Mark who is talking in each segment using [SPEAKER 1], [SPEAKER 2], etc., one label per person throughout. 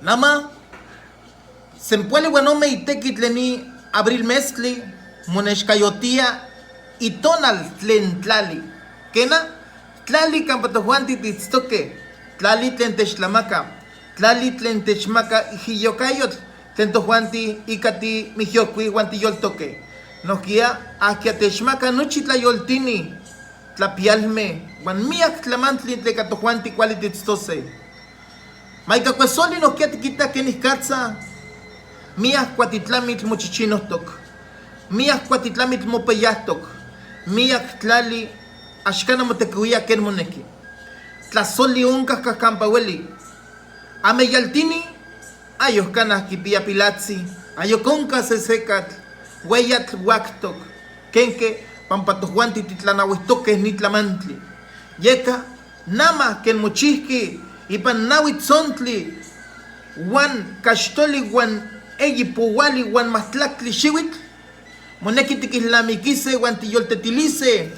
[SPEAKER 1] Nama, sempuele guanome y tequitleni abril mezcli, moneshkayotia y tonal tlen tlali. Kena, tlali campatojuanti titztoque, tlali tlen techtlamaca, tlali tlen techmaca hiyokayot, tlen tojuanti ikati mijiokui guanti yoltoque. Nokia, akia techmaca nochi tlayoltini, tlapialme, guan miak tlamantli tlecatojuanti cuali titztose. Maika cuesoli nokia tiquita keniscatza, miak cuatitlamit mochichinostok, miak cuatitlamit mopeyastok, miak tlali, ashkana motecuia ken moneki. Tlasoli uncas cacampaweli. Ame yaltini, ayos canas kipia pilatzi, ayoconca se secat, hueyat huactoc, kenke, pampatojuanti titlanahuistoques nitlamantli. Yeka, nama ken mochiski, ipan nawitzontli, wan cachtoli wan eyipuwali wan mastlactli xiwitl, moneki tiquislamikise wan tiyoltetilice,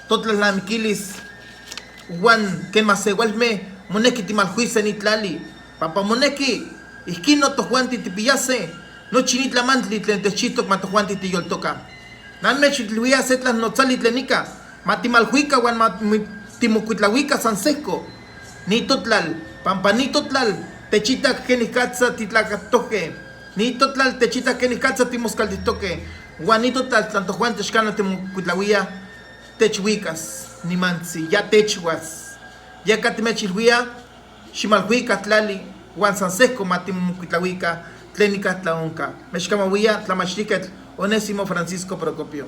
[SPEAKER 1] totlamiquilis wan ken masewalme, moneki timaljuise nitlali, papa moneki, isquino tojuanti tipiyase, no chinitlamantli tlen techistok matojuanti tiyoltoka. Nanmechitluia setlas notzali tlenika, matimaljuika wan timucuitlahuika sansesco, ni totlal, pampa ni totlal, techita kenikatza titlacatoque, ni totlal techita kenikatza timoscalditoque, wan ni totlal tanto Juan techcana timucuitlahuia, techhuicas, ni mansi, ya techhuas, ya catimechilhuia, ximalhuica tlali, wan sansesco matimucuitlahuica, tlenica tlaonca, mexcamahuia, tlamachtiquetl, Onésimo Francisco Procopio.